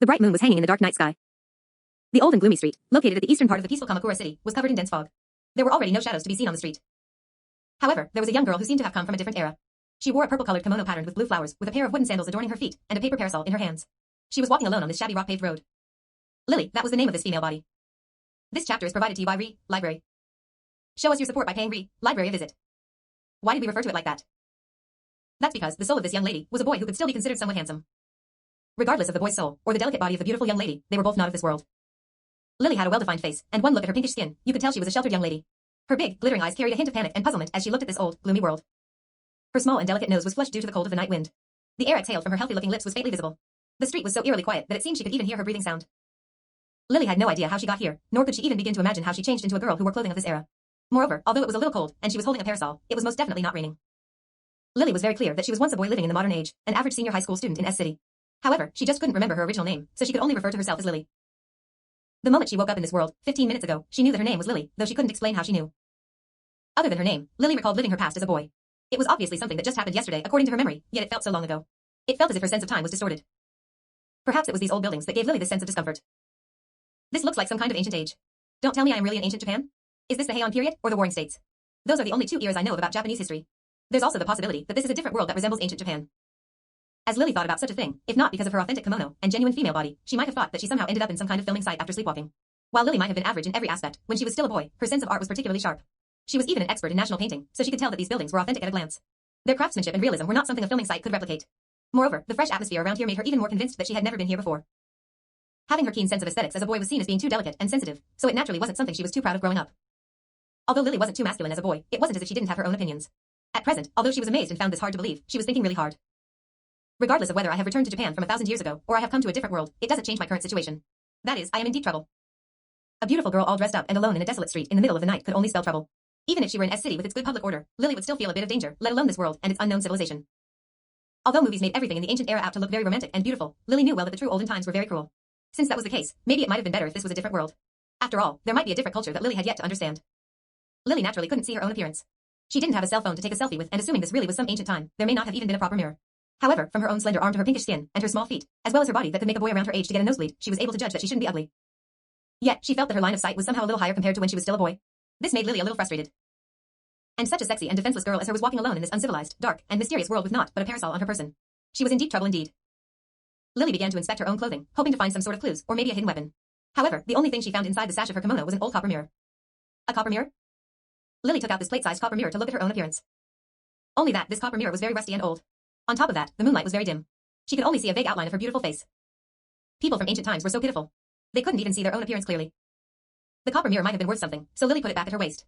The bright moon was hanging in the dark night sky. The old and gloomy street, located at the eastern part of the peaceful Kamakura city, was covered in dense fog. There were already no shadows to be seen on the street. However, there was a young girl who seemed to have come from a different era. She wore a purple-colored kimono patterned with blue flowers, with a pair of wooden sandals adorning her feet, and a paper parasol in her hands. She was walking alone on this shabby rock-paved road. Lily, that was the name of this female body. This chapter is provided to you by Library. Show us your support by paying Library a visit. Why did we refer to it like that? That's because the soul of this young lady was a boy who could still be considered somewhat handsome. Regardless of the boy's soul, or the delicate body of the beautiful young lady, they were both not of this world. Lily had a well-defined face, and one look at her pinkish skin, you could tell she was a sheltered young lady. Her big, glittering eyes carried a hint of panic and puzzlement as she looked at this old, gloomy world. Her small and delicate nose was flushed due to the cold of the night wind. The air exhaled from her healthy-looking lips was faintly visible. The street was so eerily quiet that it seemed she could even hear her breathing sound. Lily had no idea how she got here, nor could she even begin to imagine how she changed into a girl who wore clothing of this era. Moreover, although it was a little cold, and she was holding a parasol, it was most definitely not raining. Lily was very clear that she was once a boy living in the modern age, an average senior high school student in S City. However, she just couldn't remember her original name, so she could only refer to herself as Lily. The moment she woke up in this world, 15 minutes ago, she knew that her name was Lily, though she couldn't explain how she knew. Other than her name, Lily recalled living her past as a boy. It was obviously something that just happened yesterday according to her memory, yet it felt so long ago. It felt as if her sense of time was distorted. Perhaps it was these old buildings that gave Lily this sense of discomfort. This looks like some kind of ancient age. Don't tell me I am really in ancient Japan? Is this the Heian period, or the Warring States? Those are the only two eras I know of about Japanese history. There's also the possibility that this is a different world that resembles ancient Japan. As Lily thought about such a thing, if not because of her authentic kimono and genuine female body, she might have thought that she somehow ended up in some kind of filming site after sleepwalking. While Lily might have been average in every aspect, when she was still a boy, her sense of art was particularly sharp. She was even an expert in national painting, so she could tell that these buildings were authentic at a glance. Their craftsmanship and realism were not something a filming site could replicate. Moreover, the fresh atmosphere around here made her even more convinced that she had never been here before. Having her keen sense of aesthetics as a boy was seen as being too delicate and sensitive, so it naturally wasn't something she was too proud of growing up. Although Lily wasn't too masculine as a boy, it wasn't as if she didn't have her own opinions. At present, although she was amazed and found this hard to believe, she was thinking really hard. Regardless of whether I have returned to Japan from 1,000 years ago, or I have come to a different world, it doesn't change my current situation. That is, I am in deep trouble. A beautiful girl all dressed up and alone in a desolate street in the middle of the night could only spell trouble. Even if she were in S City with its good public order, Lily would still feel a bit of danger, let alone this world and its unknown civilization. Although movies made everything in the ancient era out to look very romantic and beautiful, Lily knew well that the true olden times were very cruel. Since that was the case, maybe it might have been better if this was a different world. After all, there might be a different culture that Lily had yet to understand. Lily naturally couldn't see her own appearance. She didn't have a cell phone to take a selfie with, and assuming this really was some ancient time, there may not have even been a proper mirror. However, from her own slender arm to her pinkish skin, and her small feet, as well as her body that could make a boy around her age to get a nosebleed, she was able to judge that she shouldn't be ugly. Yet, she felt that her line of sight was somehow a little higher compared to when she was still a boy. This made Lily a little frustrated. And such a sexy and defenseless girl as her was walking alone in this uncivilized, dark, and mysterious world with naught but a parasol on her person. She was in deep trouble indeed. Lily began to inspect her own clothing, hoping to find some sort of clues, or maybe a hidden weapon. However, the only thing she found inside the sash of her kimono was an old copper mirror. A copper mirror? Lily took out this plate-sized copper mirror to look at her own appearance. Only that, this copper mirror was very rusty and old. On top of that, the moonlight was very dim. She could only see a vague outline of her beautiful face. People from ancient times were so pitiful. They couldn't even see their own appearance clearly. The copper mirror might have been worth something, so Lily put it back at her waist.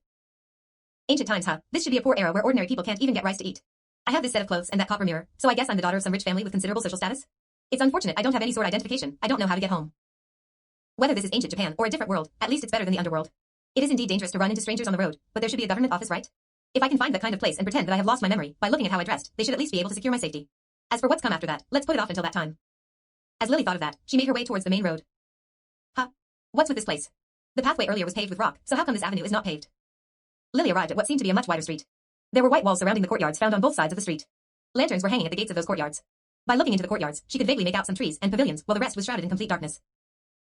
Ancient times, huh? This should be a poor era where ordinary people can't even get rice to eat. I have this set of clothes and that copper mirror, so I guess I'm the daughter of some rich family with considerable social status? It's unfortunate I don't have any sort of identification, I don't know how to get home. Whether this is ancient Japan or a different world, at least it's better than the underworld. It is indeed dangerous to run into strangers on the road, but there should be a government office, right? If I can find that kind of place and pretend that I have lost my memory, by looking at how I dressed, they should at least be able to secure my safety. As for what's come after that, let's put it off until that time. As Lily thought of that, she made her way towards the main road. Huh? What's with this place? The pathway earlier was paved with rock, so how come this avenue is not paved? Lily arrived at what seemed to be a much wider street. There were white walls surrounding the courtyards found on both sides of the street. Lanterns were hanging at the gates of those courtyards. By looking into the courtyards, she could vaguely make out some trees and pavilions, while the rest was shrouded in complete darkness.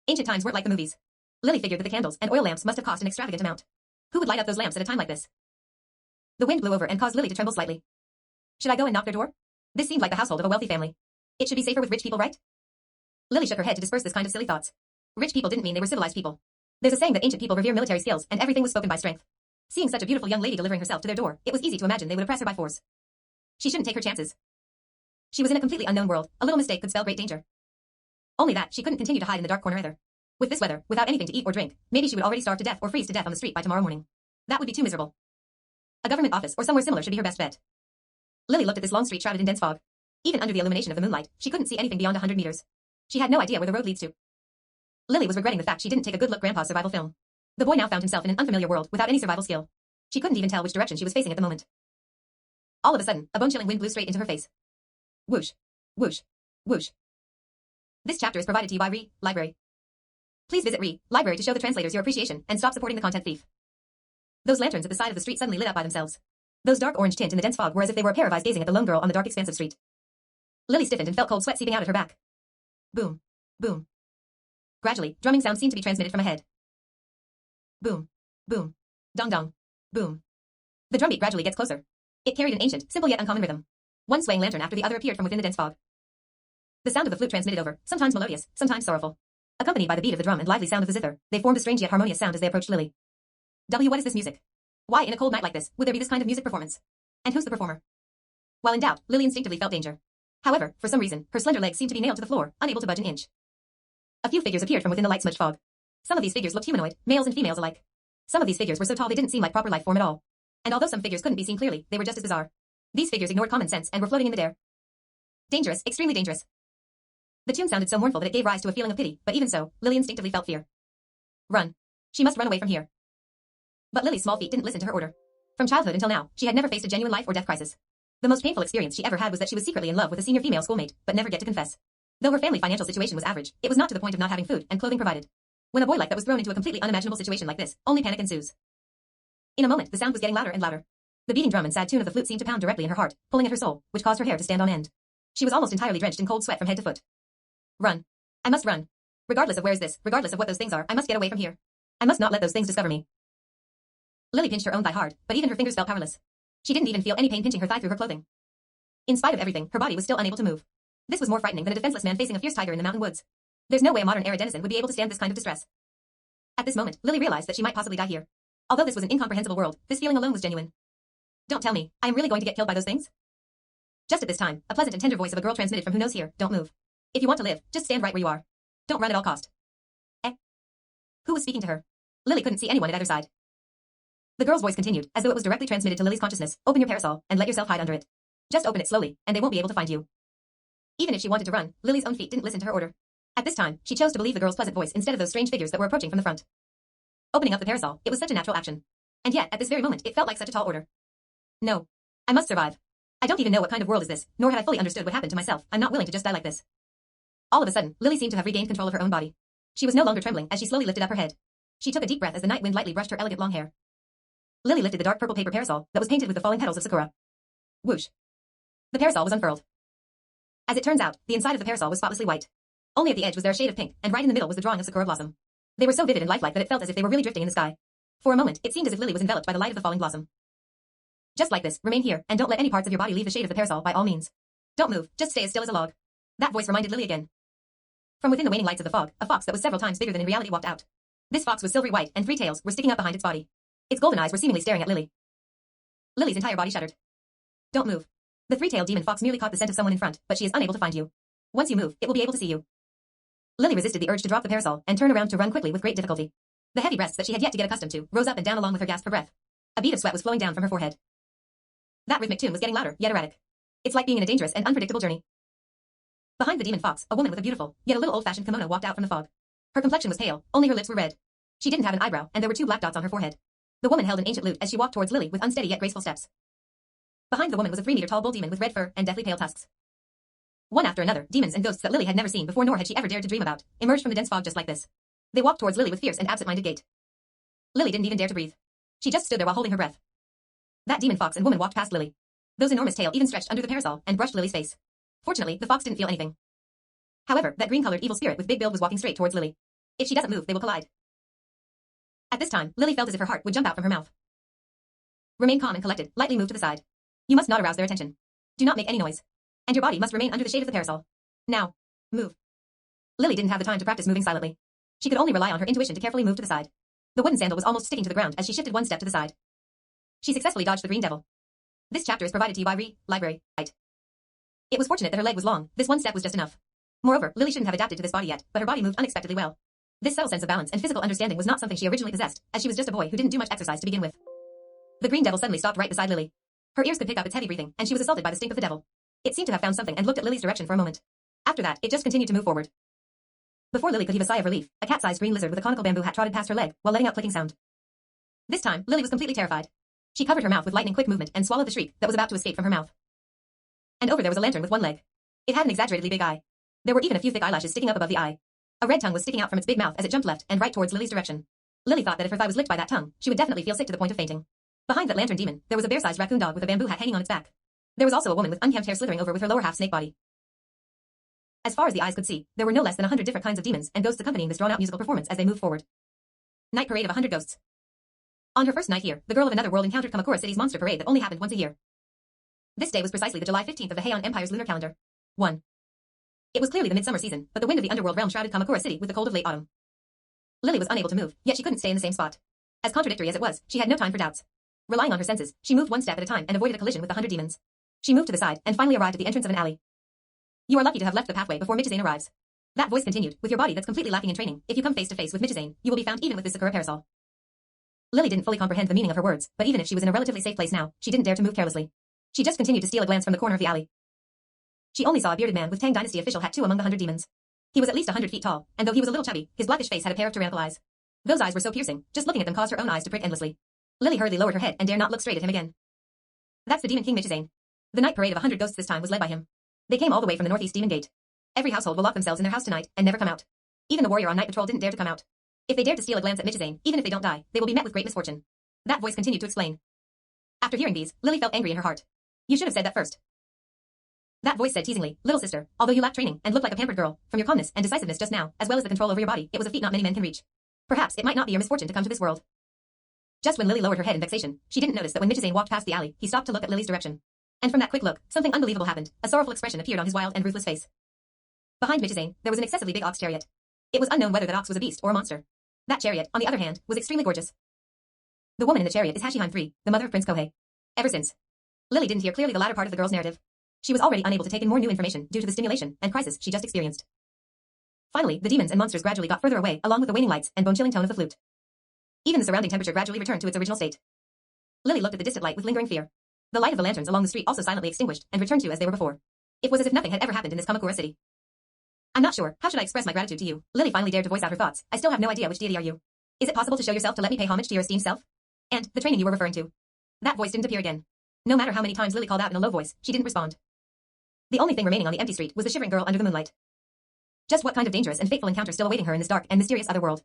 Ancient times weren't like the movies. Lily figured that the candles and oil lamps must have cost an extravagant amount. Who would light up those lamps at a time like this? The wind blew over and caused Lily to tremble slightly. Should I go and knock their door? This seemed like the household of a wealthy family. It should be safer with rich people, right? Lily shook her head to disperse this kind of silly thoughts. Rich people didn't mean they were civilized people. There's a saying that ancient people revere military skills, and everything was spoken by strength. Seeing such a beautiful young lady delivering herself to their door, it was easy to imagine they would oppress her by force. She shouldn't take her chances. She was in a completely unknown world. A little mistake could spell great danger. Only that, she couldn't continue to hide in the dark corner either. With this weather, without anything to eat or drink, maybe she would already starve to death or freeze to death on the street by tomorrow morning. That would be too miserable. A government office or somewhere similar should be her best bet. Lily looked at this long street shrouded in dense fog. Even under the illumination of the moonlight, she couldn't see anything beyond 100 meters. She had no idea where the road leads to. Lily was regretting the fact she didn't take a good look at Grandpa's survival film. The boy now found himself in an unfamiliar world without any survival skill. She couldn't even tell which direction she was facing at the moment. All of a sudden, a bone-chilling wind blew straight into her face. Whoosh. Whoosh. Whoosh. This chapter is provided to you by Library. Please visit Library to show the translators your appreciation and stop supporting the content thief. Those lanterns at the side of the street suddenly lit up by themselves. Those dark orange tint in the dense fog were as if they were a pair of eyes gazing at the lone girl on the dark expanse of street. Lily stiffened and felt cold sweat seeping out at her back. Boom. Boom. Gradually, drumming sounds seemed to be transmitted from ahead. Boom. Boom. Dong dong. Boom. The drumbeat gradually gets closer. It carried an ancient, simple yet uncommon rhythm. One swaying lantern after the other appeared from within the dense fog. The sound of the flute transmitted over, sometimes melodious, sometimes sorrowful. Accompanied by the beat of the drum and lively sound of the zither, they formed a strange yet harmonious sound as they approached Lily. What is this music? Why, in a cold night like this, would there be this kind of music performance? And who's the performer? While in doubt, Lily instinctively felt danger. However, for some reason, her slender legs seemed to be nailed to the floor, unable to budge an inch. A few figures appeared from within the light-smudged fog. Some of these figures looked humanoid, males and females alike. Some of these figures were so tall they didn't seem like proper life form at all. And although some figures couldn't be seen clearly, they were just as bizarre. These figures ignored common sense and were floating in midair. Dangerous, extremely dangerous. The tune sounded so mournful that it gave rise to a feeling of pity, but even so, Lily instinctively felt fear. Run. She must run away from here. But Lily's small feet didn't listen to her order. From childhood until now, she had never faced a genuine life or death crisis. The most painful experience she ever had was that she was secretly in love with a senior female schoolmate, but never get to confess. Though her family financial situation was average, it was not to the point of not having food and clothing provided. When a boy like that was thrown into a completely unimaginable situation like this, only panic ensues. In a moment, the sound was getting louder and louder. The beating drum and sad tune of the flute seemed to pound directly in her heart, pulling at her soul, which caused her hair to stand on end. She was almost entirely drenched in cold sweat from head to foot. Run. I must run. Regardless of where is this, regardless of what those things are, I must get away from here. I must not let those things discover me. Lily pinched her own thigh hard, but even her fingers felt powerless. She didn't even feel any pain pinching her thigh through her clothing. In spite of everything, her body was still unable to move. This was more frightening than a defenseless man facing a fierce tiger in the mountain woods. There's no way a modern era denizen would be able to stand this kind of distress. At this moment, Lily realized that she might possibly die here. Although this was an incomprehensible world, this feeling alone was genuine. Don't tell me, I am really going to get killed by those things? Just at this time, a pleasant and tender voice of a girl transmitted from who knows here, don't move. If you want to live, just stand right where you are. Don't run at all cost. Eh? Who was speaking to her? Lily couldn't see anyone at either side. The girl's voice continued, as though it was directly transmitted to Lily's consciousness. Open your parasol, and let yourself hide under it. Just open it slowly, and they won't be able to find you. Even if she wanted to run, Lily's own feet didn't listen to her order. At this time, she chose to believe the girl's pleasant voice instead of those strange figures that were approaching from the front. Opening up the parasol, it was such a natural action. And yet, at this very moment, it felt like such a tall order. No. I must survive. I don't even know what kind of world is this, nor had I fully understood what happened to myself. I'm not willing to just die like this. All of a sudden, Lily seemed to have regained control of her own body. She was no longer trembling as she slowly lifted up her head. She took a deep breath as the night wind lightly brushed her elegant long hair. Lily lifted the dark purple paper parasol that was painted with the falling petals of sakura. Whoosh. The parasol was unfurled. As it turns out, the inside of the parasol was spotlessly white. Only at the edge was there a shade of pink, and right in the middle was the drawing of sakura blossom. They were so vivid and lifelike that it felt as if they were really drifting in the sky. For a moment, it seemed as if Lily was enveloped by the light of the falling blossom. Just like this, remain here, and don't let any parts of your body leave the shade of the parasol by all means. Don't move, just stay as still as a log. That voice reminded Lily again. From within the waning lights of the fog, a fox that was several times bigger than in reality walked out. This fox was silvery white, and 3 tails were sticking up behind its body. Its golden eyes were seemingly staring at Lily. Lily's entire body shuddered. Don't move. The 3-tailed demon fox merely caught the scent of someone in front, but she is unable to find you. Once you move, it will be able to see you. Lily resisted the urge to drop the parasol and turn around to run quickly with great difficulty. The heavy breaths that she had yet to get accustomed to rose up and down along with her gasp for breath. A bead of sweat was flowing down from her forehead. That rhythmic tune was getting louder, yet erratic. It's like being in a dangerous and unpredictable journey. Behind the demon fox, a woman with a beautiful, yet a little old-fashioned kimono walked out from the fog. Her complexion was pale, only her lips were red. She didn't have an eyebrow, and there were 2 black dots on her forehead. The woman held an ancient lute as she walked towards Lily with unsteady yet graceful steps. Behind the woman was a 3-meter-tall bull demon with red fur and deathly pale tusks. One after another, demons and ghosts that Lily had never seen before nor had she ever dared to dream about, emerged from the dense fog just like this. They walked towards Lily with fierce and absent-minded gait. Lily didn't even dare to breathe. She just stood there while holding her breath. That demon fox and woman walked past Lily. Those enormous tail even stretched under the parasol and brushed Lily's face. Fortunately, the fox didn't feel anything. However, that green-colored evil spirit with big build was walking straight towards Lily. If she doesn't move, they will collide. At this time, Lily felt as if her heart would jump out from her mouth. Remain calm and collected, lightly move to the side. You must not arouse their attention. Do not make any noise. And your body must remain under the shade of the parasol. Now, move. Lily didn't have the time to practice moving silently. She could only rely on her intuition to carefully move to the side. The wooden sandal was almost sticking to the ground as she shifted 1 step to the side. She successfully dodged the green devil. This chapter is provided to you by Library Site. It was fortunate that her leg was long. This 1 step was just enough. Moreover, Lily shouldn't have adapted to this body yet, but her body moved unexpectedly well. This subtle sense of balance and physical understanding was not something she originally possessed, as she was just a boy who didn't do much exercise to begin with. The green devil suddenly stopped right beside Lily. Her ears could pick up its heavy breathing, and she was assaulted by the stink of the devil. It seemed to have found something and looked at Lily's direction for a moment. After that, it just continued to move forward. Before Lily could heave a sigh of relief, a cat-sized green lizard with a conical bamboo hat trotted past her leg, while letting out clicking sound. This time, Lily was completely terrified. She covered her mouth with lightning-quick movement and swallowed the shriek that was about to escape from her mouth. And over there was a lantern with 1 leg. It had an exaggeratedly big eye. There were even a few thick eyelashes sticking up above the eye. A red tongue was sticking out from its big mouth as it jumped left and right towards Lily's direction. Lily thought that if her thigh was licked by that tongue, she would definitely feel sick to the point of fainting. Behind that lantern demon, there was a bear-sized raccoon dog with a bamboo hat hanging on its back. There was also a woman with unkempt hair slithering over with her lower half snake body. As far as the eyes could see, there were no less than 100 different kinds of demons and ghosts accompanying this drawn-out musical performance as they moved forward. Night Parade of 100 Ghosts. On her first night here, the girl of another world encountered Kamakura City's monster parade that only happened once a year. This day was precisely the July 15th of the Heian Empire's lunar calendar. 1. It was clearly the midsummer season, but the wind of the underworld realm shrouded Kamakura City with the cold of late autumn. Lily was unable to move, yet she couldn't stay in the same spot. As contradictory as it was, she had no time for doubts. Relying on her senses, she moved one step at a time and avoided a collision with the 100 demons. She moved to the side and finally arrived at the entrance of an alley. You are lucky to have left the pathway before Michizane arrives. That voice continued, with your body that's completely lacking in training. If you come face to face with Michizane, you will be found even with this Sakura parasol. Lily didn't fully comprehend the meaning of her words, but even if she was in a relatively safe place now, she didn't dare to move carelessly. She just continued to steal a glance from the corner of the alley. She only saw a bearded man with Tang Dynasty official hat 2 among the 100 demons. He was at least 100 feet tall, and though he was a little chubby, his blackish face had a pair of tyrannical eyes. Those eyes were so piercing, just looking at them caused her own eyes to prick endlessly. Lily hurriedly lowered her head and dared not look straight at him again. That's the Demon King Michizane. The night parade of 100 ghosts this time was led by him. They came all the way from the northeast demon gate. Every household will lock themselves in their house tonight and never come out. Even the warrior on night patrol didn't dare to come out. If they dared to steal a glance at Michizane, even if they don't die, they will be met with great misfortune. That voice continued to explain. After hearing these, Lily felt angry in her heart. You should have said that first. That voice said teasingly, little sister, although you lack training and look like a pampered girl, from your calmness and decisiveness just now, as well as the control over your body, it was a feat not many men can reach. Perhaps it might not be your misfortune to come to this world. Just when Lily lowered her head in vexation, she didn't notice that when Michizane walked past the alley, he stopped to look at Lily's direction. And from that quick look, something unbelievable happened. A sorrowful expression appeared on his wild and ruthless face. Behind Michizane, there was an excessively big ox chariot. It was unknown whether that ox was a beast or a monster. That chariot, on the other hand, was extremely gorgeous. The woman in the chariot is Hashiheim III, the mother of Prince Kohei. Ever since, Lily didn't hear clearly the latter part of the girl's narrative. She was already unable to take in more new information due to the stimulation and crisis she just experienced. Finally, the demons and monsters gradually got further away, along with the waning lights and bone-chilling tone of the flute. Even the surrounding temperature gradually returned to its original state. Lily looked at the distant light with lingering fear. The light of the lanterns along the street also silently extinguished and returned to as they were before. It was as if nothing had ever happened in this Kamakura city. I'm not sure. How should I express my gratitude to you? Lily finally dared to voice out her thoughts. I still have no idea which deity are you. Is it possible to show yourself to let me pay homage to your esteemed self? And the training you were referring to. That voice didn't appear again. No matter how many times Lily called out in a low voice, she didn't respond. The only thing remaining on the empty street was the shivering girl under the moonlight. Just what kind of dangerous and fateful encounter still awaiting her in this dark and mysterious other world?